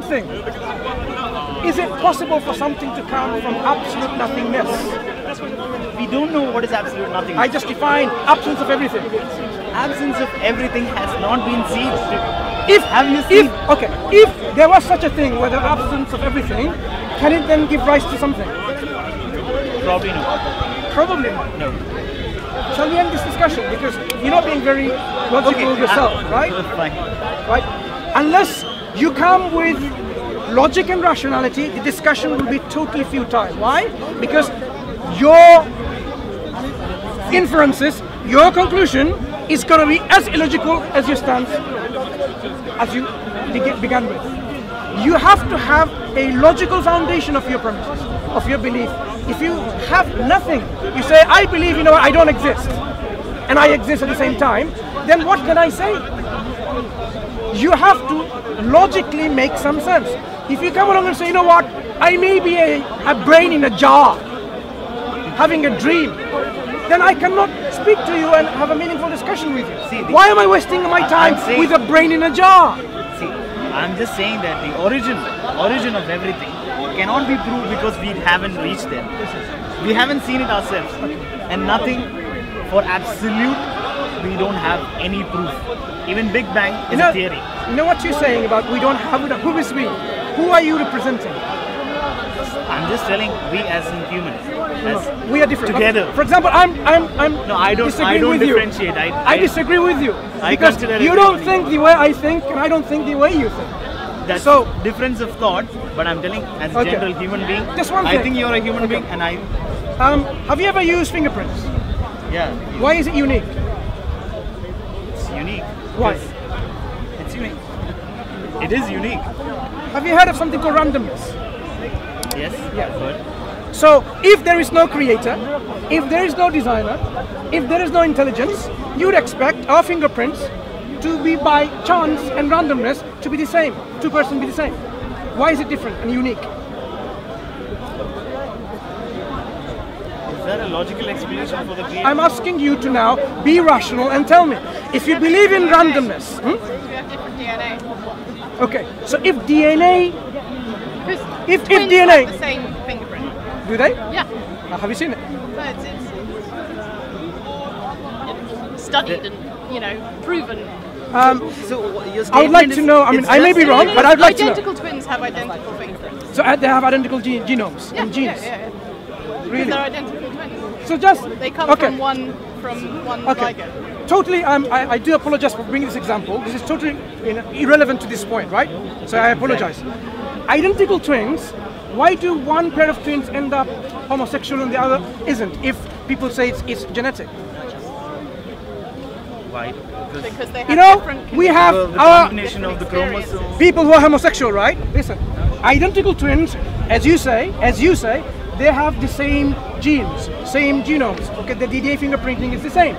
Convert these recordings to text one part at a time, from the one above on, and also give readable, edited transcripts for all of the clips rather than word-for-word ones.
thing. Is it possible for something to come from absolute nothingness? We don't know what is absolute nothing. I just define absence of everything. Absence of everything has not been seen. If there was such a thing where the absence of everything, can it then give rise to something? Probably no. Probably not. No. Shall we end this discussion? Because you're not being very logical yourself, right? Fine. Right? Unless you come with logic and rationality, the discussion will be totally futile. Why? Because your inferences, your conclusion is going to be as illogical as your stance, as you began with. You have to have a logical foundation of your premises, of your belief. If you have nothing, you say, I believe, I don't exist, and I exist at the same time, then what can I say? You have to logically make some sense. If you come along and say, you know what, I may be a brain in a jar, having a dream, then I cannot speak to you and have a meaningful discussion with you. See, why am I wasting my time with a brain in a jar? See, I'm just saying that the origin of everything cannot be proved because we haven't reached there. We haven't seen it ourselves. And nothing for absolute, we don't have any proof. Even Big Bang is a theory. You know what you're saying about we don't have it? Who is we? Who are you representing? I'm just telling we as in humans. We are different. Together. For example, I'm no, I don't differentiate. I disagree with you. Because you don't think the way I think and I don't think the way you think. That's difference of thought, but I'm telling as a general human being, just one thing. I think you're a human being and I... have you ever used fingerprints? Yeah. Why is it unique? It's unique. Why? It's unique. It is unique. Have you heard of something called randomness? Yes. Yeah. So, if there is no creator, if there is no designer, if there is no intelligence, you would expect our fingerprints to be by chance and randomness to be the same. Two persons be the same. Why is it different and unique? Is there a logical explanation for the creator? I'm asking you to now be rational and tell me. If you believe in randomness... We have different DNA. Okay, so if DNA... If twins DNA... have the same fingerprint. Do they? Yeah. Have you seen it? No, it's studied and, proven. So I would like to know, I may be wrong, but I'd like to know. Identical twins have identical fingerprints. So they have identical genomes and genes? Yeah. Really? Because they're identical twins. So just... They come from one zygote. Totally, I do apologize for bringing this example. This is totally irrelevant to this point, right? So I apologize. Identical twins, why do one pair of twins end up homosexual and the other isn't, if people say it's genetic? Why? Because they have different we have the combination of the chromosomes. People who are homosexual, right? Listen, identical twins, as you say, they have the same genes, same genomes. Okay, the DNA fingerprinting is the same.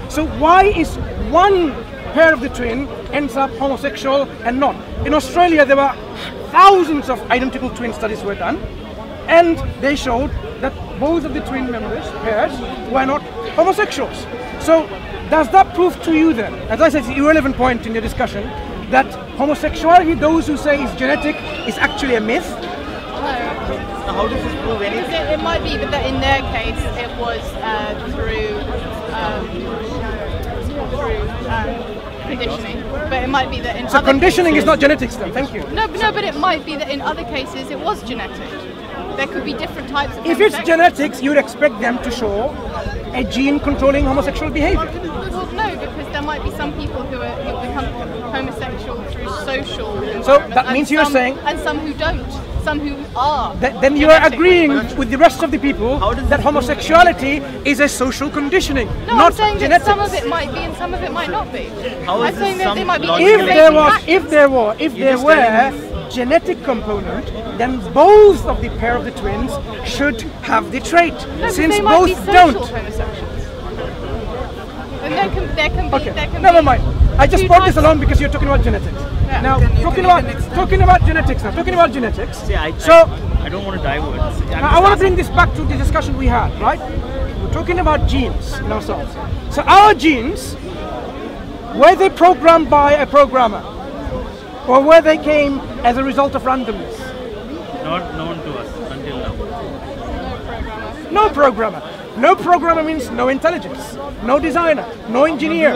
So why is one pair of the twin ends up homosexual and not? In Australia, there were thousands of identical twin studies were done, and they showed that both of the twin pairs were not homosexuals. So does that prove to you then, as I said, it's an irrelevant point in the discussion, that homosexuality, those who say is genetic, is actually a myth? So how does this prove anything? It might be, but that in their case it was through conditioning. But it might be that in other conditioning cases, is not genetics then, thank you. No, but it might be that in other cases it was genetic. There could be different types of If it's genetics, you'd expect them to show a gene controlling homosexual behavior. Well, no, because there might be some people who become homosexual through social environment. So that means you're saying... And some who don't. Some who are. Then you are agreeing with the rest of the people that homosexuality is a social conditioning, no, not I'm saying genetics. that some of it might be and some of it might not be. I'm saying that they might be if there were genetic component, then both of the pair of the twins should have the trait. No, since they might both be social don't. homosexuals. And there can be. Okay, there can never be mind. I just brought this along because you're talking about genetics. Yeah. Now, talking about genetics. See, I don't want to divert. I want to bring this back to the discussion we had, right? We're talking about genes in ourselves. So our genes, were they programmed by a programmer? or where they came as a result of randomness? Not known to us until now. No programmer. No programmer means no intelligence, no designer, no engineer.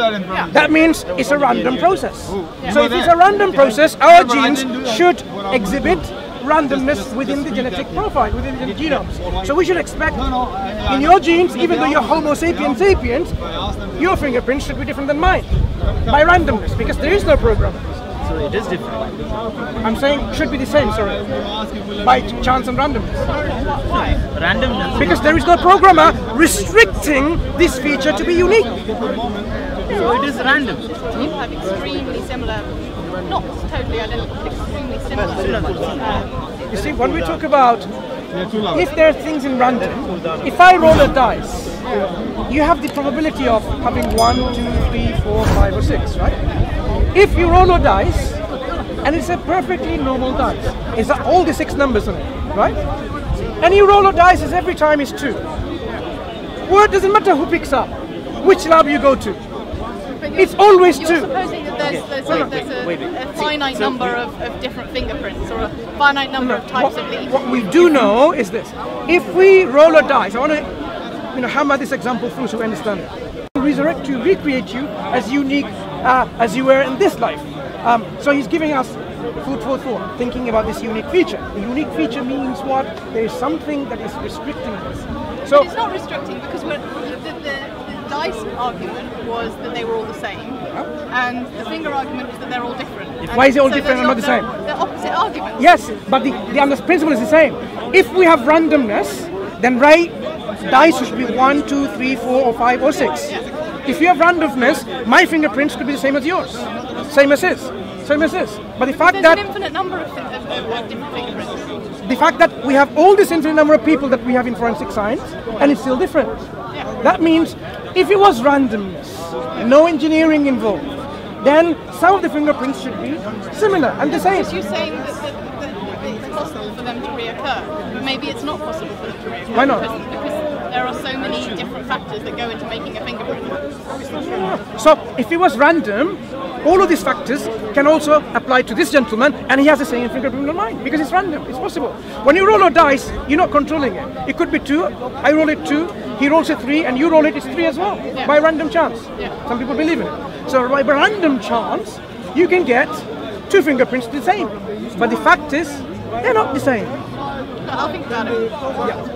That means it's a random process. So if it's a random process, our genes should exhibit randomness within the genetic profile, within the genomes. So we should expect in your genes, even though you're Homo sapiens sapiens, your fingerprints should be different than mine by randomness, because there is no programmer. So it is different. I'm saying should be the same, sorry, by chance and randomness. Why? Randomness. Because there is no programmer restricting this feature to be unique. So it is random. People have extremely similar, not totally identical, but extremely similar. You see, when we talk about if there are things in random, if I roll a dice, you have the probability of having 1, 2, 3, 4, 5, or 6, right? If you roll a dice, and it's a perfectly normal dice, it's all the 6 numbers on it, right? And you roll a dice as every time is 2. Well, it doesn't matter who picks up, which lab you go to. It's always 2. You're supposing that there's a finite number of different fingerprints or a finite number of types of leaves. What we do know is this: if we roll a dice, I want to, hammer this example through so we understand it. Resurrect you, recreate you as unique as you were in this life. So he's giving us food for thought, thinking about this unique feature. The unique feature means what? There is something that is restricting this. So But it's not restricting because the dice argument was that they were all the same, and the finger argument was that they're all different. Why is it all different and not the same? They're opposite arguments. yes, but the principle is the same. If we have randomness, then dice should be 1, 2, 3, 4, or 5, or 6. If you have randomness, my fingerprints could be the same as yours, same as his, same as his. But the fact There's that an infinite number of different fingerprints. the fact that we have all this infinite number of people that we have in forensic science, and it's still different. That means if it was randomness, no engineering involved, then some of the fingerprints should be similar and the same. Because you're saying that it's possible for them to reoccur, but maybe it's not possible for them to reoccur. Why not? Because there are so many different factors that go into making a fingerprint. So if it was random, all of these factors can also apply to this gentleman, and he has the same fingerprint on mine because it's random. It's possible. When you roll a dice, you're not controlling it. It could be 2. I roll it 2. He rolls it 3, and you roll it. It's 3 as well by random chance. Some people believe in it. So by random chance, you can get 2 fingerprints the same. But the fact is, they're not the same. I'll think about it.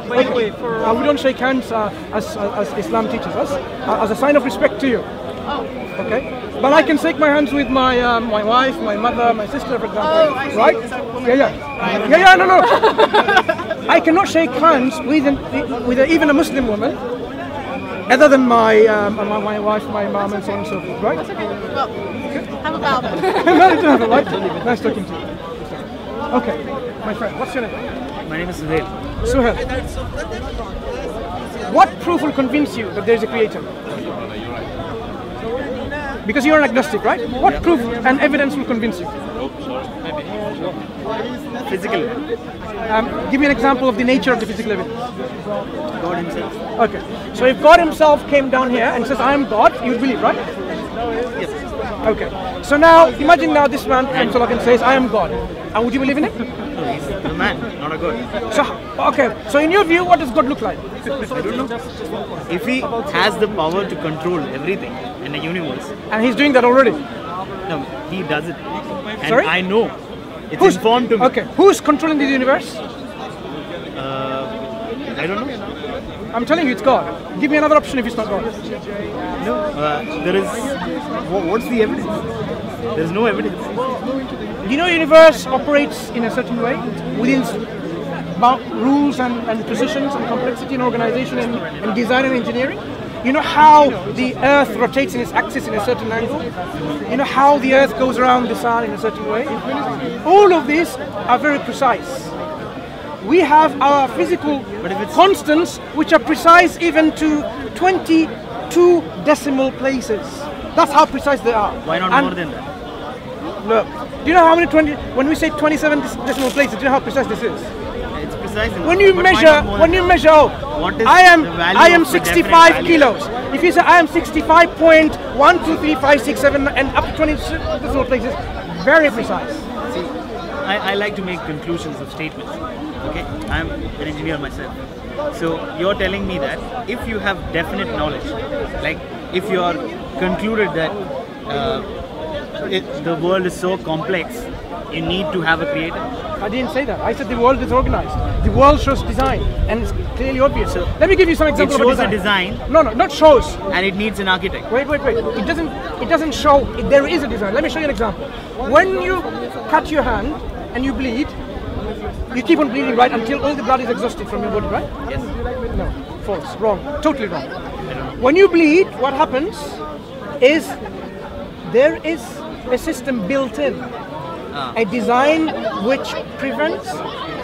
We don't shake hands as Islam teaches us, as a sign of respect to you. Oh. Okay, but I can shake my hands with my my wife, my mother, my sister, for example. Oh, I see. Right? No. I cannot shake hands with even a Muslim woman, other than my wife, my mom, and so on and so forth. Right? That's okay. Well, have a bow then. No, you don't have it, right? Nice talking to you. Okay, my friend, what's your name? My name is Suhail. Suhail. What proof will convince you that there is a creator? Because you're an agnostic, right? What proof and evidence will convince you? Physical. Give me an example of the nature of the physical evidence. God himself. Okay. So if God himself came down here and says, I am God, you would believe, right? Yes. Okay. So now, imagine now this man comes along and says, I am God. And would you believe in it? No, he's a man, not a God. So, okay. So in your view, what does God look like? I don't know. If he has the power to control everything in the universe. And he's doing that already. No, he does it. And Sorry? I know. It's informed to me. Okay. Who's controlling the universe? I don't know. I'm telling you, it's God. Give me another option if it's not God. No. There is. What's the evidence? There's no evidence. You know, universe operates in a certain way within rules and positions and complexity and organization and design and engineering. You know how the Earth rotates in its axis in a certain angle? You know how the Earth goes around the Sun in a certain way? All of these are very precise. We have our physical constants which are precise even to 22 decimal places. That's how precise they are. Why not more than that? Look, do you know how many when we say 27 decimal places, do you know how precise this is? It's precise. When you measure, what is I the value am of the 65 definite kilos. If you say I am 65.12356 7 and up to 20 decimal places, Very precise. See, I like to make conclusions of statements. Okay, I'm an engineer myself. So you're telling me that if you have definite knowledge, like if you are concluded that the world is so complex, you need to have a creator. I didn't say that. I said the world is organized. The world shows design, and it's clearly obvious. So let me give you some examples. It shows a design. No, not shows. And it needs an architect. Wait. It doesn't show. There is a design. Let me show you an example. When you cut your hand and you bleed, you keep on bleeding, right, until all the blood is exhausted from your body, right? Yes. No, false, wrong, totally wrong. When you bleed, what happens is there is a system built in. A design which prevents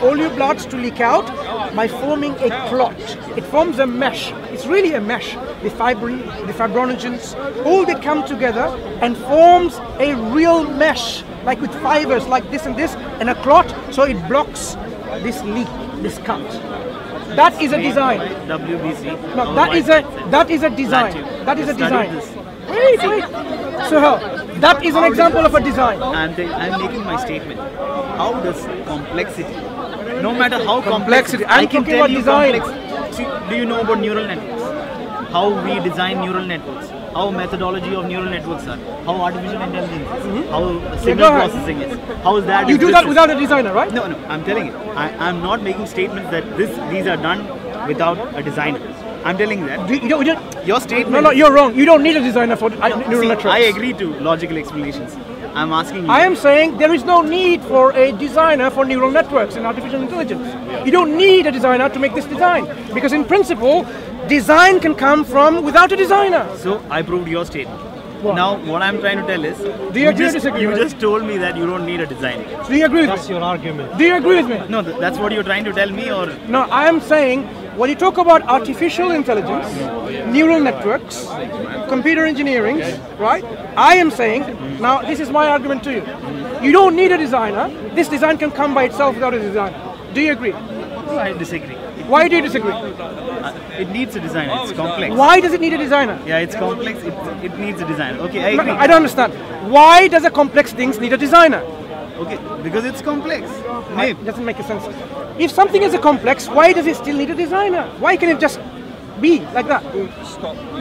all your bloods to leak out by forming a clot. It forms a mesh. It's really a mesh. The fibrin, the fibrinogens, all they come together and forms a real mesh, like with fibers, like this and a clot, so it blocks this leak, this cut. That is a design. WBC. No, that is a design. That is a design. Wait. So that is an example of a design. I'm making my statement. How does complexity, no matter how complex, I can tell you design. See, do you know about neural networks? How we design neural networks? How methodology of neural networks are? How artificial intelligence is? How signal processing is? How is that? You do that without a designer, right? No. I'm telling you. I'm not making statements that these are done without a designer. I'm telling you that. Your statement. No, you're wrong. You don't need a designer for neural networks. I agree to logical explanations. I'm asking you. I am saying there is no need for a designer for neural networks and artificial intelligence. You don't need a designer to make this design. Because in principle, design can come from without a designer. So I proved your statement. What? Now what I'm trying to tell is, do you agree or disagree? You just told me that you don't need a designer. Do you agree with me? That's your argument. Do you agree with me? No, that's what you're trying to tell me, or? No, I am saying when you talk about artificial intelligence, neural networks, computer engineering, right? I am saying, now this is my argument to you. You don't need a designer. This design can come by itself without a designer. Do you agree? No, I disagree. Why do you disagree? It needs a designer. It's complex. Why does it need a designer? Yeah, it's complex. It needs a designer. Okay, I agree. I don't understand. Why does a complex things need a designer? Okay, because it's complex. Maybe. It doesn't make sense. If something is a complex, why does it still need a designer? Why can it just be like that?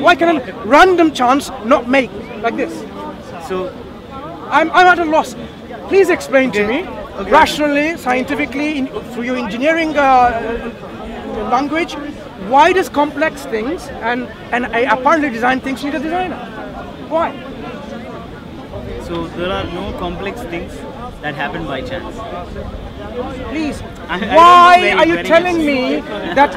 Why can a random chance not make like this? So, I'm at a loss. Please explain to me, rationally, scientifically, through your engineering language, why does complex things and apparently designed things need a designer? Why? So there are no complex things that happen by chance. Please, why are you telling me that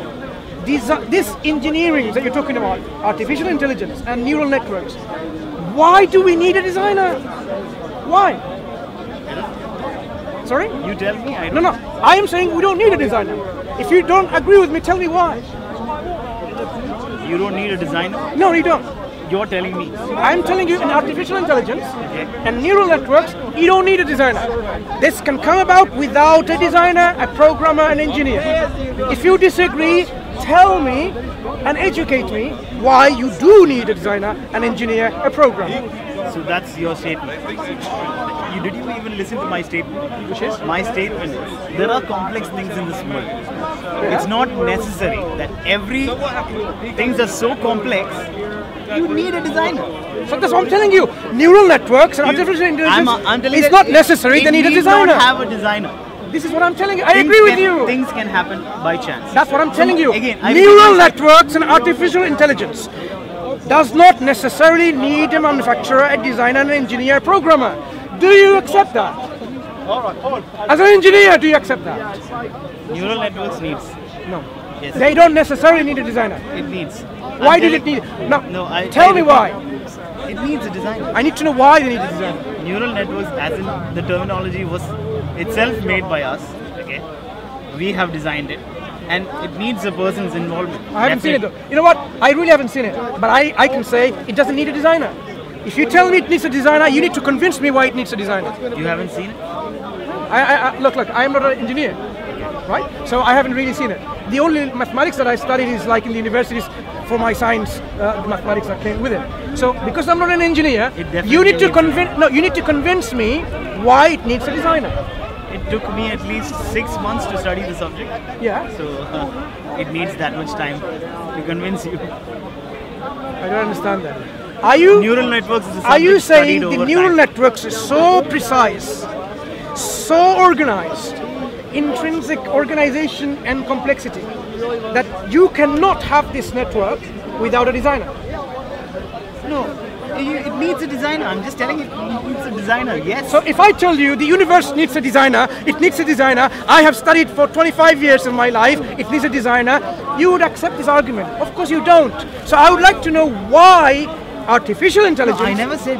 this engineering that you're talking about, artificial intelligence and neural networks, why do we need a designer? Why? Sorry? You tell me. I don't. No. I am saying we don't need a designer. If you don't agree with me, tell me why. You don't need a designer? No, you don't. You're telling me. I'm telling you in artificial intelligence and neural networks, you don't need a designer. This can come about without a designer, a programmer, an engineer. If you disagree, tell me and educate me why you do need a designer, an engineer, a programmer. So that's your statement. Did you even listen to my statement? Which is? My statement is, there are complex things in this world. It's not necessary that every things are so complex, you need a designer. So that's what I'm telling you. Neural networks and artificial intelligence, it's not necessary, they need a designer. Not have a designer. This is what I'm telling you. I agree with you. Things can happen by chance. That's what I'm telling you. Again, neural networks and artificial intelligence does not necessarily need a manufacturer, a designer, an engineer, a programmer. Do you accept that? As an engineer, do you accept that? Neural networks needs. No. Yes. They don't necessarily need a designer. It needs. Why did it need? No. Tell me why. It needs a designer. I need to know why they need a designer. Neural networks, as in the terminology, was itself made by us. Okay, we have designed it, and it needs a person's involvement. I haven't seen it though. You know what? I really haven't seen it, but I can say it doesn't need a designer. If you tell me it needs a designer, you need to convince me why it needs a designer. You haven't seen it? Look, I am not an engineer, right? So I haven't really seen it. The only mathematics that I studied is like in the universities for my science, the mathematics that came with it. So because I'm not an engineer, you need to convince me why it needs a designer. It took me at least 6 months to study the subject. Yeah. So it needs that much time to convince you. I don't understand that. Are you Neural networks is a subject Are you saying studied the over neural time. networks is so precise, so organized, intrinsic organization and complexity that you cannot have this network without a designer? No, it needs a designer. I'm just telling you, it needs a designer. Yes. So if I tell you the universe needs a designer, it needs a designer, I have studied for 25 years of my life, it needs a designer, you would accept this argument. Of course you don't. So I would like to know why artificial intelligence... No, I never said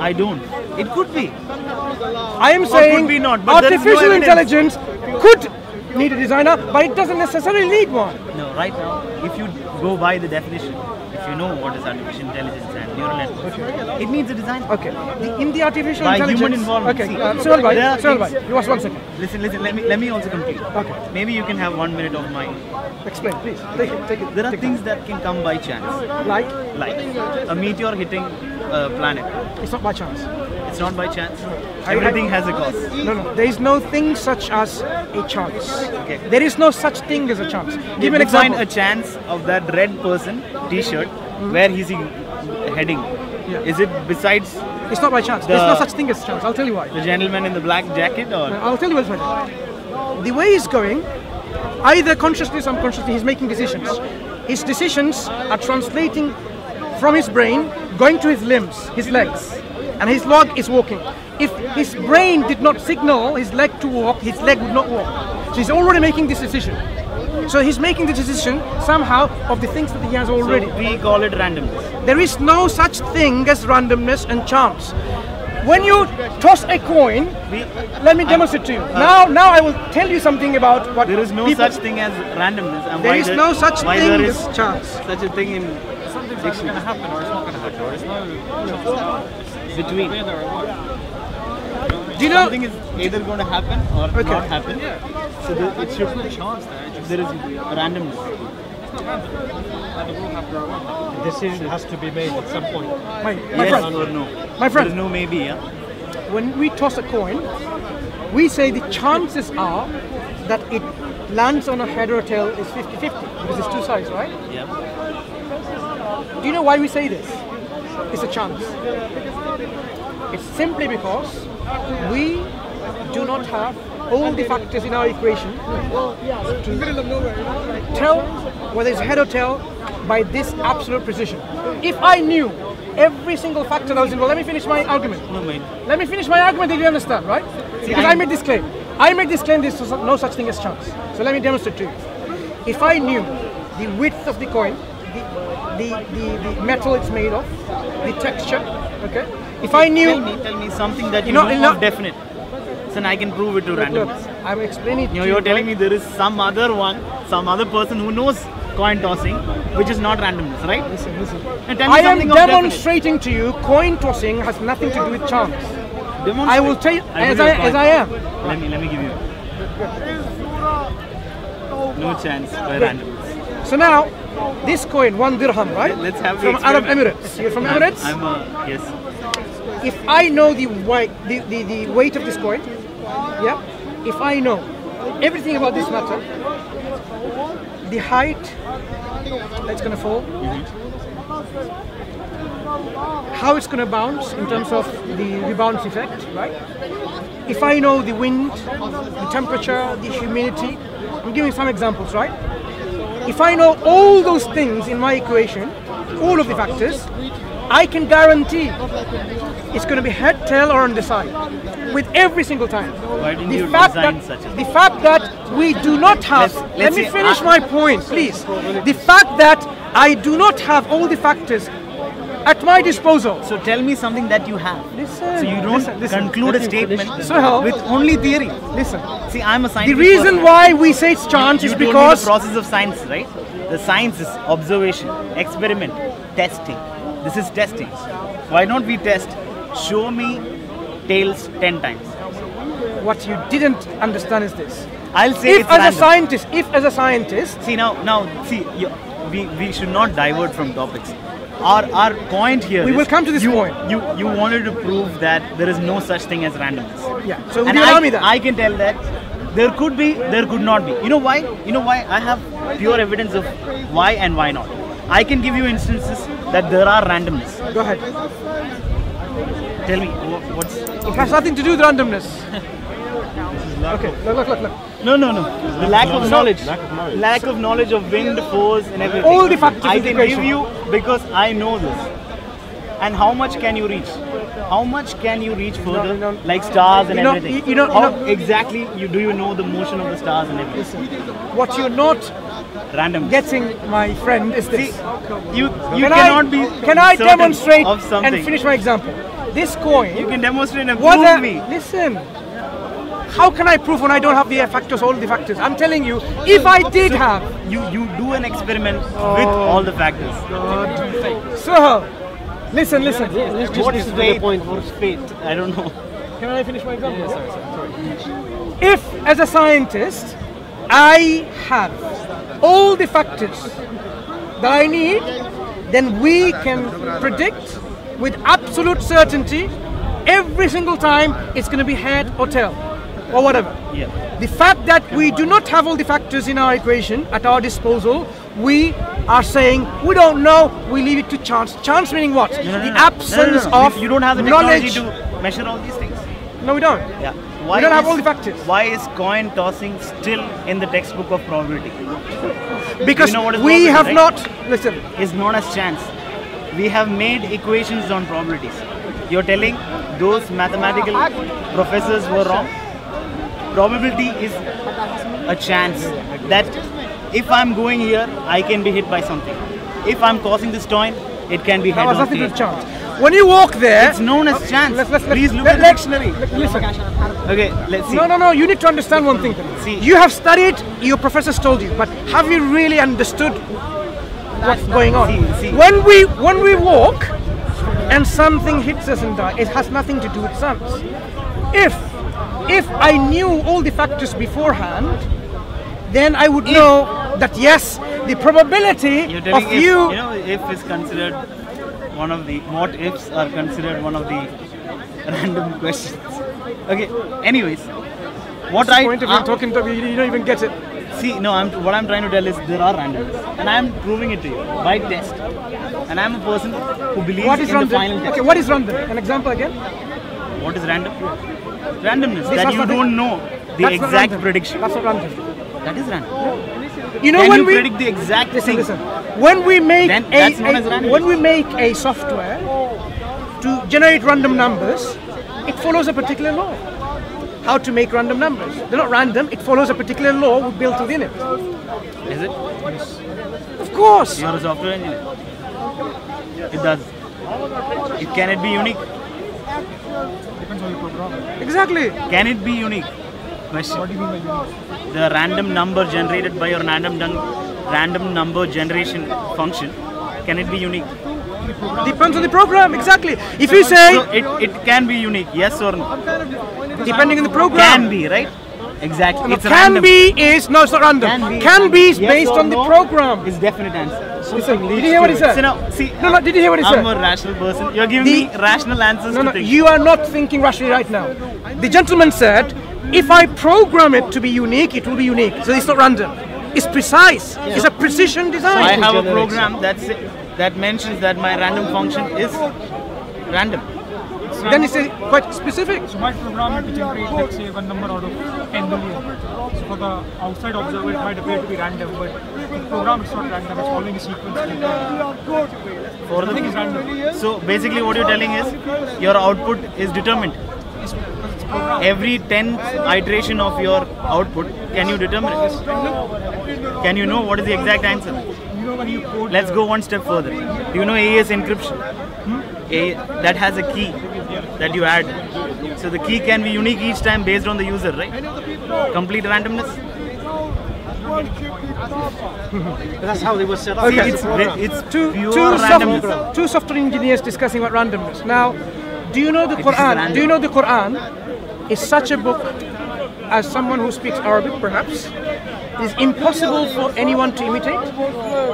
I don't. It could be. I am saying could be not, but there is no artificial evidence. intelligence could need a designer, but it doesn't necessarily need one. No, right now, if you go by the definition, if you know what is artificial intelligence and neural networks, it needs a designer. Okay. In the artificial By intelligence... human involvement. Okay, See, Sohail bhai, there are Sohail things- bhai, you ask 1 second. Listen, let me also complete. Okay. Maybe you can have 1 minute of mine. Explain, please. Take it. There are take things it. that can come by chance, Like, like a meteor hitting a planet. it's not by chance. It's not by chance. Everything has a cause. No. There is no thing such as a chance. Okay. There is no such thing as a chance. Give me an Define example. a chance of that red person T-shirt. Where is he heading? Yeah. Is it besides It's not by chance. There's no such thing as chance. I'll tell you why. the gentleman in the black jacket, or I'll tell you what's right. The way he's going, either consciously or subconsciously, he's making decisions. His decisions are translating from his brain, going to his limbs, his legs, and his leg is walking. If his brain did not signal his leg to walk, his leg would not walk. So he's already making this decision. So he's making the decision somehow of the things that he has already. So we call it randomness. There is no such thing as randomness and chance. When you toss a coin, let me demonstrate to you. Now I will tell you something about what There is no people, such thing as randomness. And There why is no such why thing there as is chance. such a thing in Something's going to happen or it's not going to happen. Or it's no between. whether or what. Do you know? Something is either going to happen or not happen. So it should Chance there. It's just there is randomness. not random. Either will happen or won't happen. Decision has to be made at some point. My Yes friend, or no. My friend. There is no maybe. Yeah. when we toss a coin, we say the chances are that it lands on a head or a tail is 50-50 because it's two sides, right? Yeah. Do you know why we say this? It's a chance. It's simply because we do not have all the factors in our equation to tell whether it's head or tail by this absolute precision. If I knew every single factor that was involved, let me finish my argument. No mind. Let me finish my argument, did you understand, right? Because I made this claim. I made this claim there's no such thing as chance. So let me demonstrate to you. If I knew the width of the coin, the metal it's made of, the texture, okay? If I knew... Tell me something that you know, know for definite. So then I can prove it to Look, randomness. I'm explaining it to You're you, telling me right? there is some other person who knows coin tossing, which is not randomness, right? Listen. And tell me I am something of definite. demonstrating to you coin tossing has nothing to do with chance. Demonstrate. I will tell you I'll as give you a I coin. am. Let me give you. No chance by randomness. So now, this coin, 1 dirham, right? Let's have the from Arab experiment. Emirates. You're from Emirates? Yes. If I know the weight of this coin, yeah, if I know everything about this matter, the height that's going to fall, how it's going to bounce in terms of the bounce effect, right? If I know the wind, the temperature, the humidity, I'm giving some examples, right? If I know all those things in my equation, all of the factors, I can guarantee it's going to be head, tail, or on the side, with every single time. Why didn't The you fact design that- such a The fact that we do not have, Let's let me see, finish my point, please. The fact that I do not have all the factors at my disposal. So tell me something that you have. Listen, So you don't listen. conclude a statement Sohail, with only theory. listen. See, I'm a The scientist. reason why we say it's chance you is told me because the process of science, right? The science is observation, experiment, testing. This is testing. Why don't we test? Show me tails 10 times. what you didn't understand is this. I'll say If it's as random. a scientist, See now, see, we should not divert from topics. our point here. We will come to this point. You wanted to prove that there is no such thing as randomness. Yeah. So would And you allow me that? I can tell that there could be, there could not be. You know why? You know why? I have pure evidence of why and why not. I can give you instances that there are randomness. Go ahead. Tell me, what's... It has nothing to do with randomness. Okay. Look. No. The lack of knowledge. Lack of knowledge of wind, force and everything. All the factors I of the can equation. give you because I know this. And how much can you reach? How much can you reach further? No. Like stars and You know- everything. you know- How exactly do you know the motion of the stars and everything? What you're not Random. getting, my friend, is See, this. you Can cannot I, be Can I certain demonstrate of something. and finish my example? This coin. You can demonstrate and What prove me. Listen. How can I prove when I don't have the factors, all the factors? I'm telling you, if I did have. You do an experiment with all the factors. So, listen. What's faith? What's faith? I don't know. Can I finish my example? Sorry. If, as a scientist, I have all the factors that I need, then we can predict with absolute certainty every single time it's going to be head or tail or whatever. Yeah. The fact that we do not have all the factors in our equation at our disposal, we are saying we don't know, we leave it to chance. Chance meaning what? The absence of You don't have the knowledge. technology to measure all these things. No, we don't. Yeah. We don't have all the factors. Why is coin tossing still in the textbook of probability? Because You know what is we probability, have right? not. Listen. It's known as chance. We have made equations on probabilities. You're telling those mathematical professors were wrong? Probability is a chance that if I'm going here, I can be hit by something. If I'm tossing this coin, it can be That head was or nothing to tail. do with chance. When you walk there. It's known as chance. Please look at the dictionary. Listen. Okay, let's see. No. You need to understand one thing. See. You have studied. Your professors told you, but have you really understood what's going on? See. When we walk, and something hits us and die, it has nothing to do with chance. If I knew all the factors beforehand, then I would know that yes, the probability You're of telling you. if is considered one of the what ifs are considered one of the random questions. Okay. Anyways, what I Point of view, talking to you, you don't even get it. see. No, what I'm trying to tell is there are randomness, and I'm proving it to you by test. And I'm a person who believes What is in the random? final test. Okay, what is random? An example again? What is random? Randomness. This That has you nothing- don't know the That's not exact random. prediction. That's not random. That is random. You know Can when you we predict the exact thing? listen. When we make Then that's known as random. when we make a software to generate random numbers, it follows a particular law. How to make random numbers? They're not random. It follows a particular law we built within it. Is it? Of course. You're a software engineer. It does. Can it be unique? Exactly. Can it be unique? Question. What do you mean by unique? The random number generated by your random number generation function. Can it be unique? Depends on the program. Exactly. If you say So it can be unique. Yes or no? depending on the program. Can be, right? Exactly. No, It's can random. be is no, it's not random. Can be is Yes based or on the no program. Is definite answer. Listen, did you hear what he said? So now, see, No, did you hear what he I'm said? a rational person. You're giving The- me rational answers No, to things. you are not thinking rationally right now. The gentleman said, if I program it to be unique, it will be unique. So it's not random. It's precise. It's a precision design. I have a program that mentions that my random function is random. Then it's quite specific. So my program to generate, let's say, one number out of 10 million. So for the outside observer, it might appear to be random, but the program is not random. It's following a sequence. For the Everything is random. So basically, what you're telling is your output is determined. It's program. Every 10th iteration of your output, can you determine it? Can you know what is the exact answer? You know when you code. Let's go one step further. Do you know AES encryption? That has a key that you add. So the key can be unique each time based on the user, right? Complete randomness. That's how they were set up. Okay. It's Two pure randomness. two software engineers discussing about randomness. Now, do you know the It is Quran? random. Do you know the Quran is such a book, as someone who speaks Arabic perhaps, is impossible for anyone to imitate?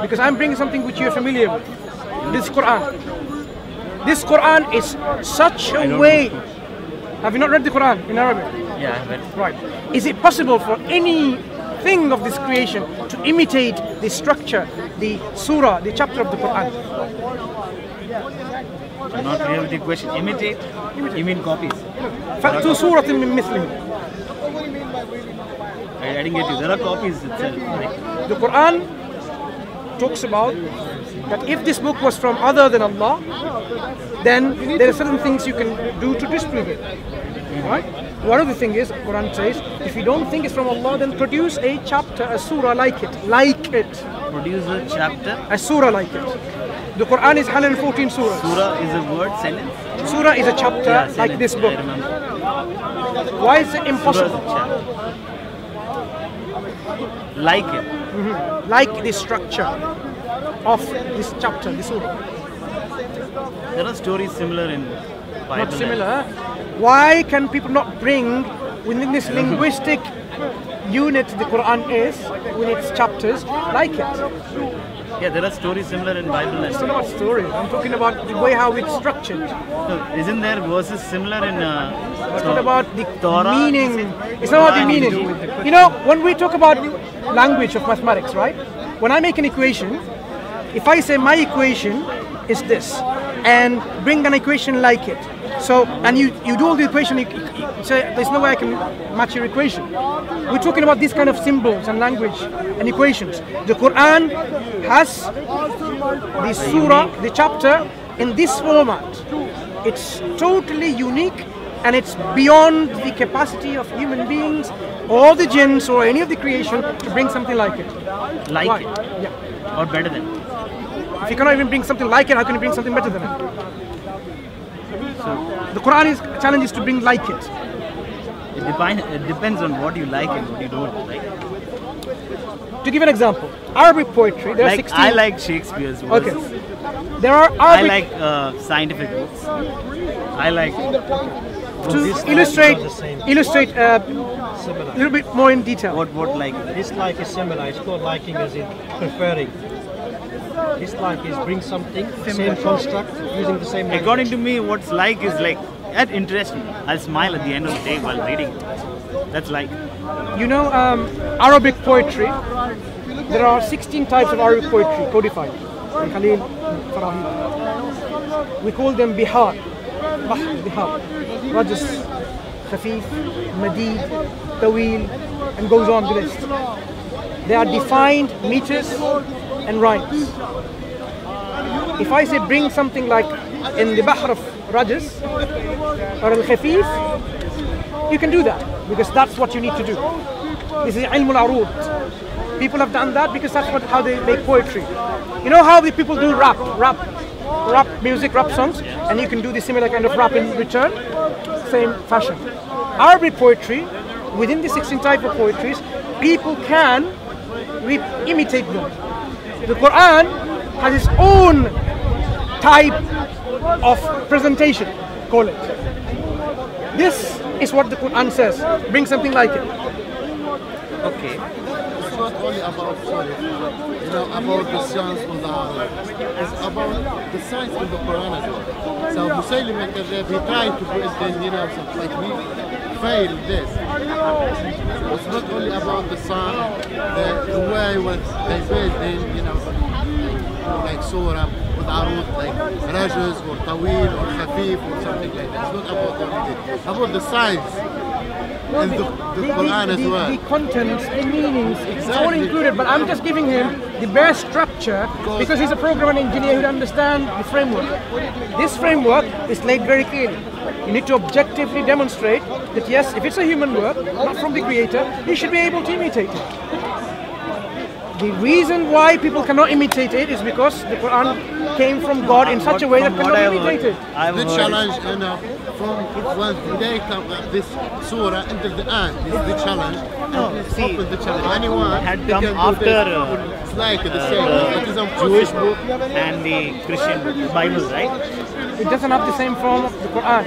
Because I'm bringing something which you're familiar with. This Quran. This Quran is such a way. Have you not read the Quran in Arabic? Yeah, I read. Right. Is it possible for anything of this creation to imitate the structure, the surah, the chapter of the Quran? I'm not clear with the question. Imitate? You mean copies? فَأْتُوا سُورَةٍ مِّن مِّثْلِهِ. I didn't get you. There are copies itself. Like, The Quran talks about that if this book was from other than Allah, then there are certain things you can do to disprove it. Right? One of the things is, the Quran says, if you don't think it's from Allah, then produce a chapter, a surah like it. Like it. produce a chapter. A surah like it. The Quran is 114 surahs. Surah is a word, sentence. Surah is a chapter Yeah, like sentence, this book. I remember. Why is it impossible? Surah is a chapter. Like it. Like the structure of this chapter, this surah. There are stories similar in Bible. Not similar. Why can people not bring within this linguistic unit the Quran is, with its chapters, like it? Yeah, there are stories similar in Bible. It's not about story. I'm talking about the way how it's structured. So, isn't there verses similar in It's not about the Torah? meaning. It's not about the meaning. You know, when we talk about language of mathematics, right? When I make an equation, if I say my equation is this, and bring an equation like it, so, and you do all the equation, you say there's no way I can match your equation. We're talking about these kind of symbols and language and equations. The Quran has the surah, the chapter, in this format. It's totally unique and it's beyond the capacity of human beings or the jinns or any of the creation to bring something like it. Like Why? it. Yeah. Or better than. If you cannot even bring something like it, how can you bring something better than it? The Quran is challenges to bring like it. It depends on what you like and what you don't like. To give an example, Arabic poetry, there are Like 16. I like Shakespeare's works. Okay. There are I Arabic like scientific books. I like to illustrate a little bit more in detail. what like. This like is similar. It's called liking as in preferring. This like is bring something, same construct, using the same language. According to me, what's like is like that interests me. I'll smile at the end of the day while reading. That's like. You know, Arabic poetry. There are 16 types of Arabic poetry codified. in Khalil, Farahid. We call them bihar. Bihar. Rajas, Khafif, Madid, Tawil, and goes on the list. They are defined meters and rhymes. If I say bring something like in the Bahr of Rajas or Al-Khafif, you can do that because that's what you need to do. This is Ilm al-Arud. People have done that because that's how they make poetry. You know how the people do rap music, rap songs, and you can do the similar kind of rap in return? Same fashion. Arabic poetry, within the 16 type of poetries, people can imitate them. The Quran has its own type of presentation, call it. This is what the Quran says. Bring something like it. Okay. It's not only about, about the science on the it's about the science in the Quran as well. So Musaylim al-Kadhab, he tried to put it in, something like we failed this. It's not only about the science, the way what they build in, like surah, with arud, like rajas or tawil or khafif or something like that. It's not about only this. It's about the science. And the Quran as well. The contents, the meanings, it's all included, but I'm just giving him the bare structure because he's a programmer engineer who understands the framework. This framework is laid very clearly. You need to objectively demonstrate that yes, if it's a human work, not from the creator, he should be able to imitate it. The reason why people cannot imitate it is because the Quran came from God in such a way that cannot be imitated. The challenge, from when they come this surah into the end, is the challenge. See, the challenge. Anyone had they come can do after this. It's like the same. It is Jewish book and the Christian book, the Bible, right? It doesn't have the same form of the Quran.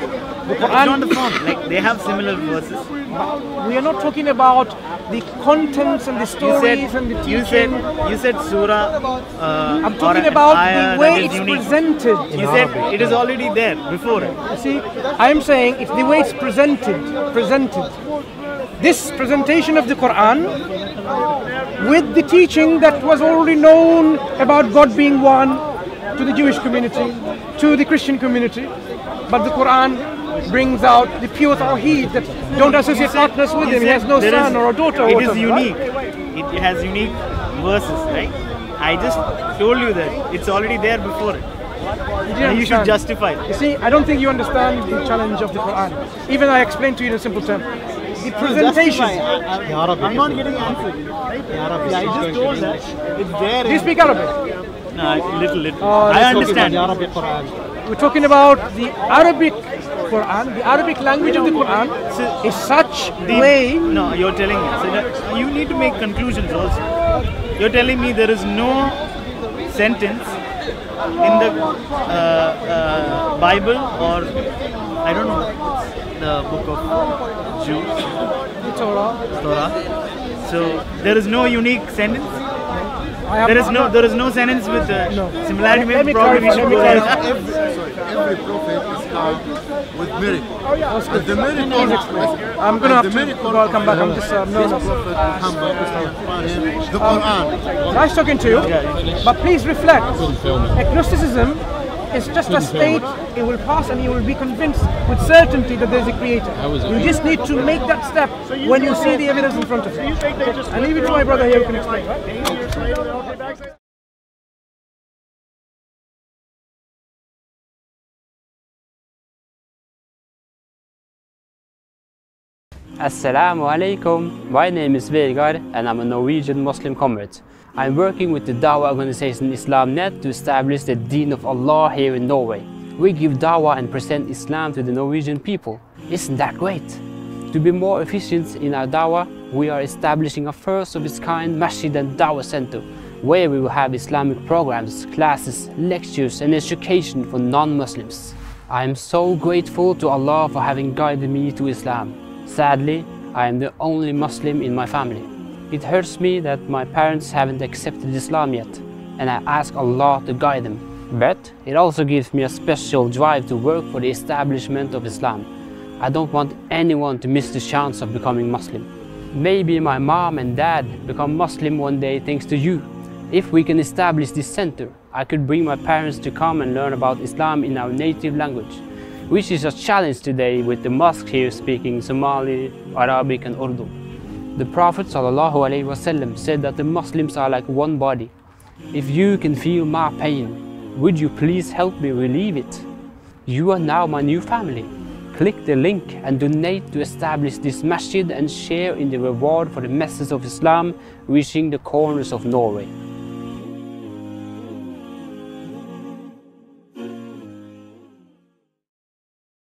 The It's Quran, not the form. Like they have similar verses. we are not talking about the contents and the stories and the teaching. You said surah. I'm or talking an about ayah the that way is it's unique. presented. You said it is already there before. You see, I am saying it's the way it's presented. This presentation of the Quran with the teaching that was already known about God being one to the Jewish community, to the Christian community, but the Quran brings out the pure tawheed that don't associate partners with him. He has no There son is- or a daughter. Or It is whatever, unique. It has unique verses, right? I just told you that it's already there before it. Right? And you should justify it. You see, I don't think you understand the challenge of the Quran. Even I explained to you in a simple term. The presentation. The Arabic I'm not getting answered. The Arabic I is just going told to that English. it's there. Do you speak Arabic? No, little. Oh, I let's talk understand. The Arabic Quran. We're talking about the Arabic Quran. The Arabic language of the Quran is such way. No, you're telling me. So that you need to make conclusions also. You're telling me there is no sentence in the Bible or I don't know the book of Jews, The Torah. Torah. So there is no unique sentence. I am There is no sentence with similarity. Let me Probably we clarify, should let me go clarify. Every prophet is come with miracle. And the miracle, I'm going to have the to miracle go, I'll come back. I'm just, this no. prophet Muhammad, the Quran. Nice talking to you, but please reflect. Agnosticism is just a state, it will pass and you will be convinced with certainty that there is a creator. You just need to make that step when you see the evidence in front of you. I leave it to my brother here who can explain. Assalamu alaikum. My name is Vegard and I'm a Norwegian Muslim convert. I'm working with the Dawah organization IslamNet to establish the Deen of Allah here in Norway. We give Dawah and present Islam to the Norwegian people. Isn't that great? To be more efficient in our Dawah, we are establishing a first of its kind Masjid and Dawah Center, where we will have Islamic programs, classes, lectures and education for non-Muslims. I am so grateful to Allah for having guided me to Islam. Sadly, I am the only Muslim in my family. It hurts me that my parents haven't accepted Islam yet, and I ask Allah to guide them. But it also gives me a special drive to work for the establishment of Islam. I don't want anyone to miss the chance of becoming Muslim. Maybe my mom and dad become Muslim one day thanks to you. If we can establish this center, I could bring my parents to come and learn about Islam in our native language, which is a challenge today with the mosque here speaking Somali, Arabic and Urdu. The Prophet ﷺ said that the Muslims are like one body. If you can feel my pain, would you please help me relieve it? You are now my new family. Click the link and donate to establish this masjid and share in the reward for the message of Islam reaching the corners of Norway.